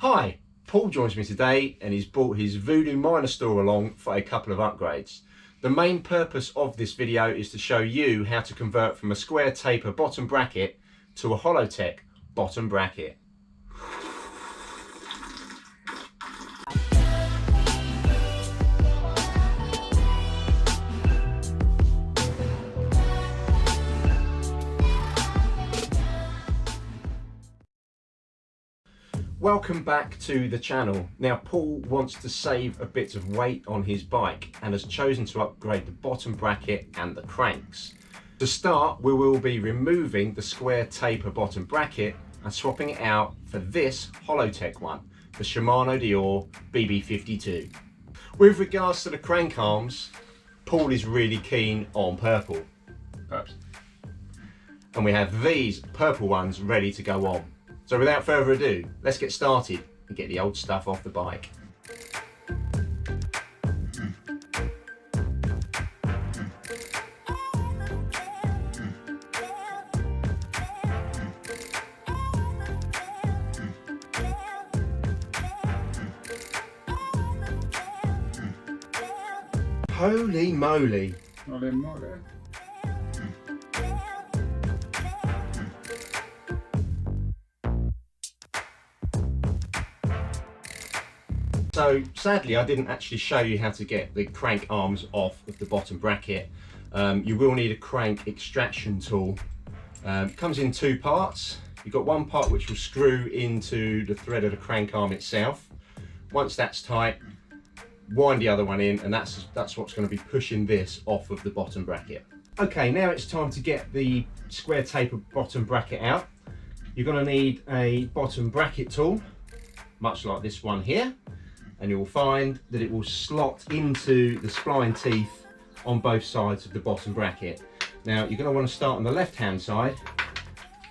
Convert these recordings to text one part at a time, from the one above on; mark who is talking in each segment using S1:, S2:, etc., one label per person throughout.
S1: Hi, Paul joins me today and he's brought his Voodoo Miner store along for a couple of upgrades. The main purpose of this video is to show you how to convert from a square taper bottom bracket to a Hollowtech bottom bracket. Welcome back to the channel. Now Paul wants to save a bit of weight on his bike and has chosen to upgrade the bottom bracket and the cranks. To start, we will be removing the square taper bottom bracket and swapping it out for this Hollowtech one, the Shimano Deore BB52. With regards to the crank arms, Paul is really keen on purple. Perhaps. And we have these purple ones ready to go on. So without further ado, let's get started and get the old stuff off the bike. Holy moly!
S2: Holy moly.
S1: So sadly I didn't actually show you how to get the crank arms off of the bottom bracket. You will need a crank extraction tool. It comes in two parts. You've got one part which will screw into the thread of the crank arm itself. Once that's tight, wind the other one in, and that's what's going to be pushing this off of the bottom bracket. Okay, now it's time to get the square taper bottom bracket out. You're going to need a bottom bracket tool, much like this one here. And you will find that it will slot into the spline teeth on both sides of the bottom bracket. Now you're going to want to start on the left hand side,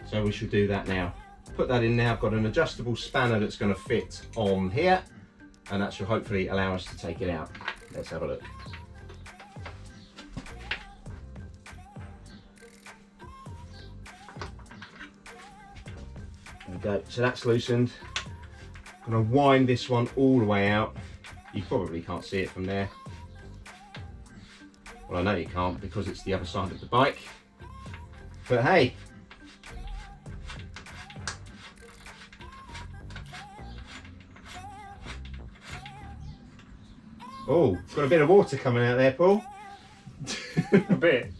S1: so we shall do that now. Put that in now. I've got an adjustable spanner that's going to fit on here, and that should hopefully allow us to take it out. Let's have a look. There we go, so that's loosened. I'm going to wind this one all the way out. You probably can't see it from there. Well, I know you can't because it's the other side of the bike. But hey. Oh, got a bit of water coming out there, Paul.
S2: A bit.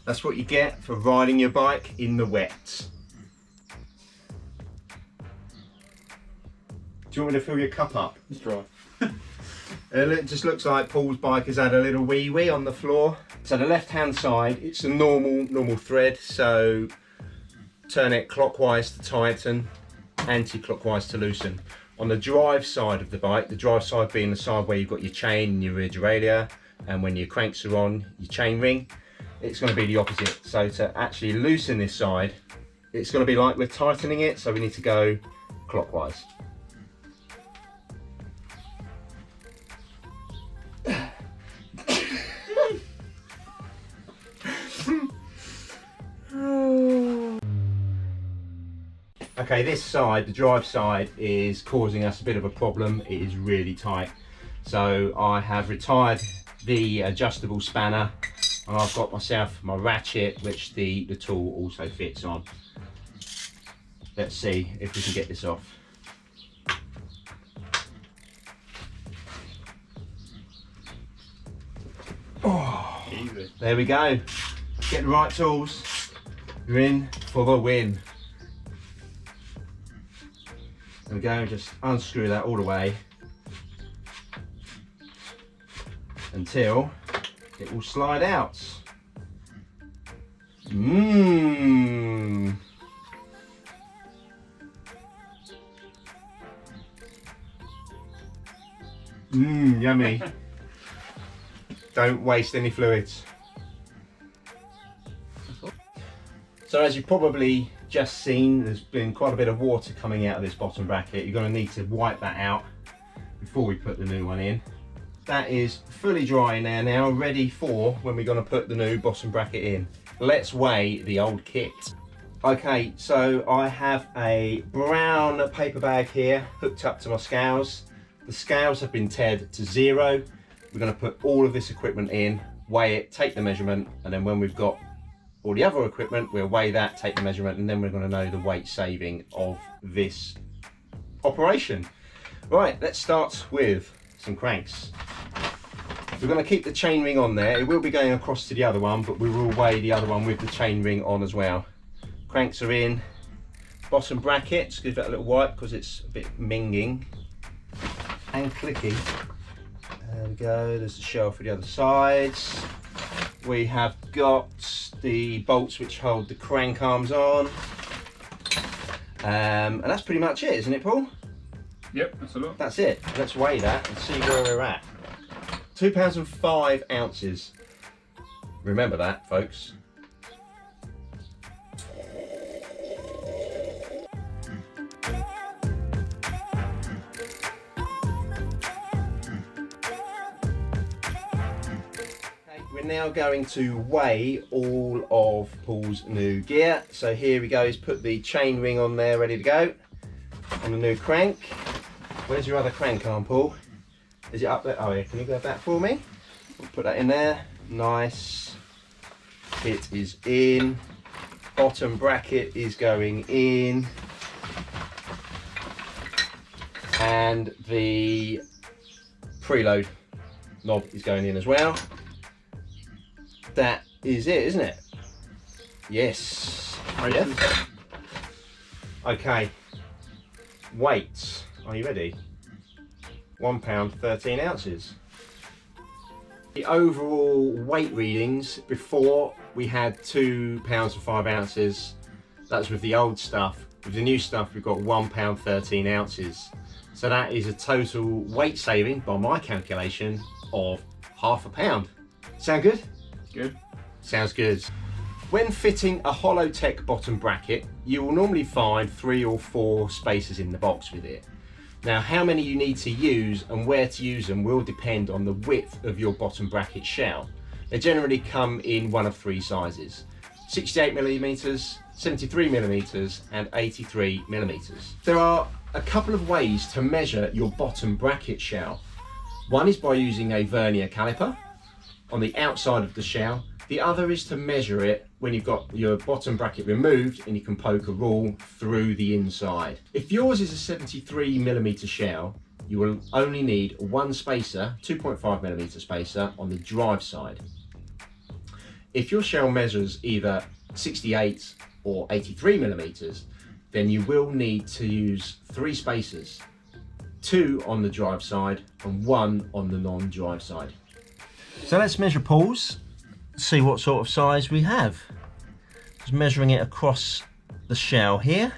S1: That's what you get for riding your bike in the wet. Do you want me to fill your cup up?
S2: It's dry.
S1: It just looks like Paul's bike has had a little wee on the floor. So the left hand side, it's a normal thread, so turn it clockwise to tighten, anti-clockwise to loosen. On the drive side of the bike, the drive side being the side where you've got your chain and your rear derailleur, and when your cranks are on, your chain ring, it's going to be the opposite. So to actually loosen this side, it's going to be like we're tightening it, so we need to go clockwise. Okay, this side, the drive side, is causing us a bit of a problem. It is really tight. So I have retired the adjustable spanner, and I've got myself my ratchet, which the tool also fits on. Let's see if we can get this off. Oh,
S2: Easy.
S1: there we go. Get the right tools. You're in for the win. There we go, just unscrew that all the way until it will slide out. Mmm. Mmm, yummy. Don't waste any fluids. So as you've probably just seen, there's been quite a bit of water coming out of this bottom bracket. You're going to need to wipe that out before we put the new one in. That is fully dry in there now, ready for when we're going to put the new bottom bracket in. Let's weigh the old kit. Okay, so I have a brown paper bag here hooked up to my scales. The scales have been teared to 0. We're going to put all of this equipment in, weigh it, take the measurement, and then when we've got all the other equipment, we'll weigh that, take the measurement, and then we're going to know the weight saving of this operation. Right, let's start with some cranks. We're going to keep the chain ring on there. It will be going across to the other one, but we will weigh the other one with the chain ring on as well. Cranks are in. Bottom bracket, just give that a little wipe because it's a bit minging and clicky. There we go, there's the shell for the other sides. We have got the bolts which hold the crank arms on. And that's pretty much it, isn't it, Paul?
S2: Yep, that's a lot.
S1: That's it. Let's weigh that and see where we're at. 2 pounds and 5 ounces. Remember that, folks. We're now going to weigh all of Paul's new gear. So here we go, he's put the chain ring on there ready to go on the new crank. Where's your other crank arm, Paul? Is it up there? Oh yeah, can you grab that for me? We'll put that in there, nice. It is in. Bottom bracket is going in. And the preload knob is going in as well. That is it, isn't it? Yes.
S2: Races.
S1: Okay. Weights. Are you ready? 1 pound 13 ounces. The overall weight readings before we had 2 pounds and 5 ounces. That's with the old stuff. With the new stuff, we've got 1 pound 13 ounces. So that is a total weight saving, by my calculation, of £0.5 pound. Sound good?
S2: Good.
S1: Sounds good. When fitting a Hollowtech bottom bracket, you will normally find 3 or 4 spacers in the box with it. Now, how many you need to use and where to use them will depend on the width of your bottom bracket shell. They generally come in one of 3 sizes: 68mm, 73mm and 83mm. There are a couple of ways to measure your bottom bracket shell. One is by using a vernier caliper on the outside of the shell. The other is to measure it when you've got your bottom bracket removed and you can poke a rule through the inside. If yours is a 73mm shell, you will only need 1 spacer, 2.5mm spacer on the drive side. If your shell measures either 68 or 83mm, then you will need to use 3 spacers, 2 on the drive side and 1 on the non-drive side. So let's measure Paul's, see what sort of size we have. Just measuring it across the shell here.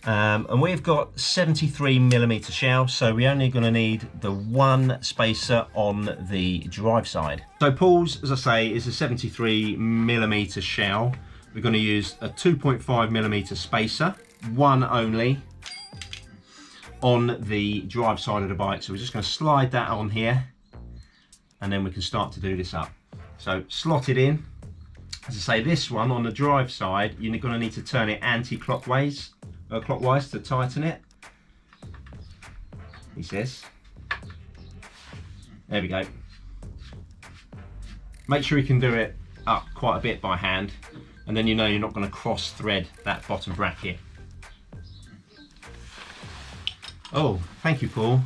S1: And we've got 73mm shell, so we're only going to need the 1 spacer on the drive side. So Paul's, as I say, is a 73mm shell. We're going to use a 2.5mm spacer, 1 only, on the drive side of the bike. So we're just going to slide that on here, and then we can start to do this up. So slot it in. As I say, this one on the drive side, you're going to need to turn it anti-clockwise, clockwise to tighten it, he says. There we go. Make sure you can do it up quite a bit by hand, and then you know you're not going to cross thread that bottom bracket. Oh, thank you, Paul.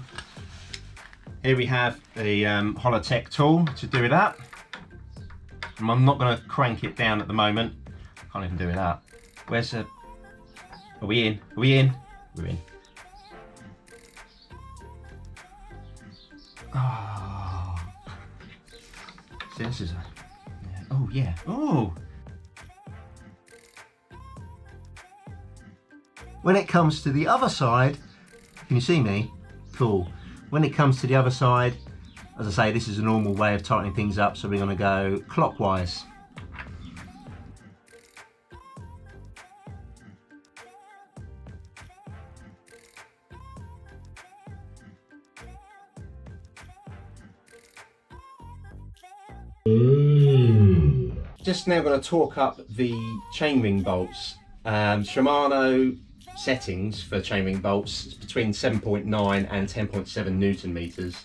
S1: Here we have the Hollowtech tool to do it up. I'm not going to crank it down at the moment. Can't even do it up. Where's the... Are we in? Are we in? We're in. Oh. See, this is a... Yeah. Oh, yeah. Oh! When it comes to the other side, can you see me? Cool. When it comes to the other side, as I say, this is a normal way of tightening things up, so we're going to go clockwise. just now going to torque up the chainring bolts. Shimano settings for chainring bolts is between 7.9 and 10.7 Newton meters.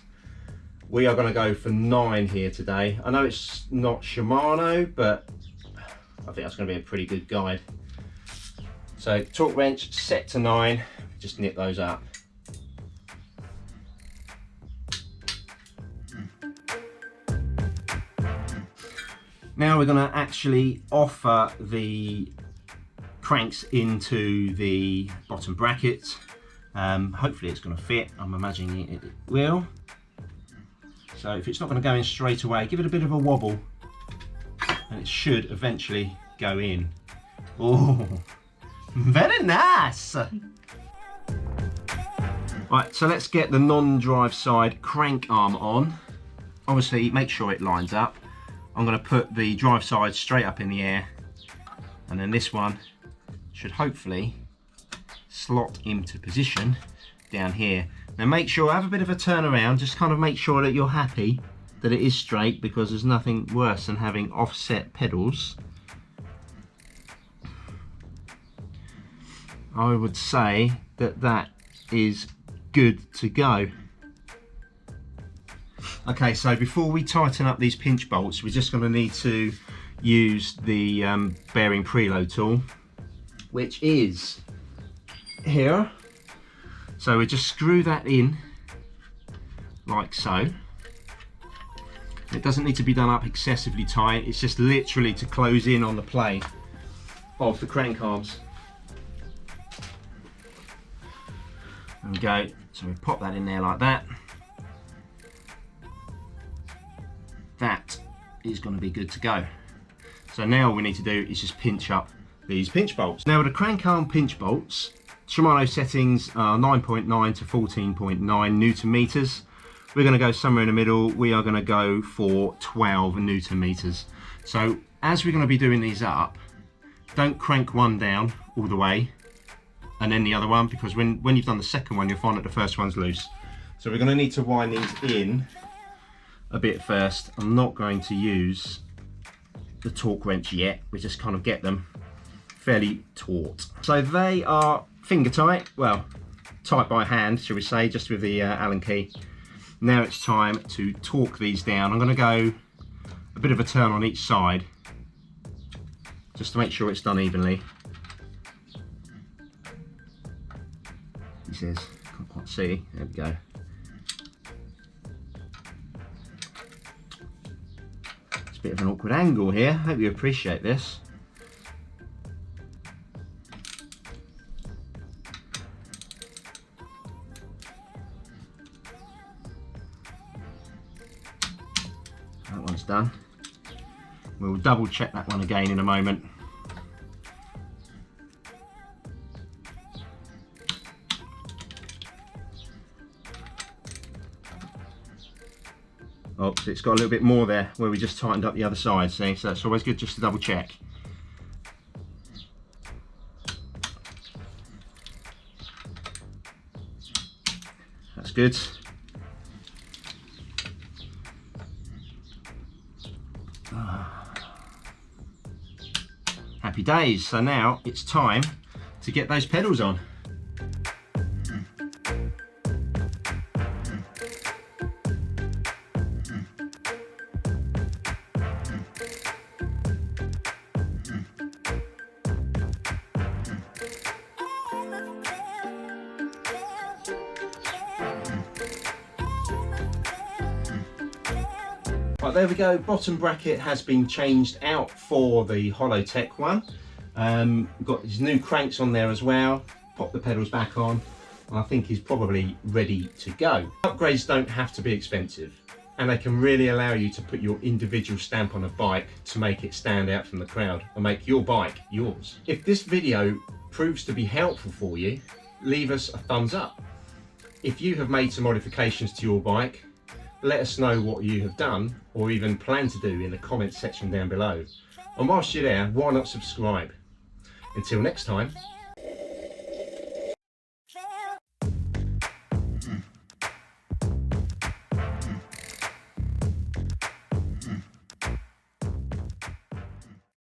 S1: We are going to go for 9 here today. I know it's not Shimano, but I think that's going to be a pretty good guide. So torque wrench set to 9, just nip those up. Now we're going to actually offer the cranks into the bottom bracket. Hopefully it's going to fit. I'm imagining it will. So if it's not going to go in straight away, give it a bit of a wobble and it should eventually go in. Oh, very nice. Right, so let's get the non-drive side crank arm on. Obviously make sure it lines up. I'm going to put the drive side straight up in the air, and then this one should hopefully slot into position down here. Now make sure, have a bit of a turn around, just kind of make sure that you're happy that it is straight, because there's nothing worse than having offset pedals. I would say that that is good to go. Okay, so before we tighten up these pinch bolts, we're just going to need to use the bearing preload tool, which is here. So we just screw that in like so. It doesn't need to be done up excessively tight, it's just literally to close in on the play of the crank arms. There we go, so we pop that in there like that. That is going to be good to go. So now all we need to do is just pinch up these pinch bolts. Now with the crank arm pinch bolts, Shimano settings are 9.9 to 14.9 Newton meters. We're going to go somewhere in the middle. We are going to go for 12 Newton meters. So as we're going to be doing these up, don't crank one down all the way and then the other one, because when you've done the second one, you'll find that the first one's loose. So we're going to need to wind these in a bit first. I'm not going to use the torque wrench yet. We just kind of get them fairly taut. So they are finger tight, well, tight by hand, shall we say, just with the Allen key. Now it's time to torque these down. I'm going to go a bit of a turn on each side, just to make sure it's done evenly. He says, can't quite see, there we go. Bit of an awkward angle here, hope you appreciate this. That one's done. We'll double check that one again in a moment. Oh, so it's got a little bit more there where we just tightened up the other side, see? So it's always good just to double check. That's good. Happy days. So now it's time to get those pedals on. Right, there we go, bottom bracket has been changed out for the Hollowtech one. We've got these new cranks on there as well, pop the pedals back on, and I think he's probably ready to go. Upgrades don't have to be expensive, and they can really allow you to put your individual stamp on a bike to make it stand out from the crowd and make your bike yours. If this video proves to be helpful for you, leave us a thumbs up. If you have made some modifications to your bike, let us know what you have done or even plan to do in the comments section down below. And whilst you're there, why not subscribe? Until next time,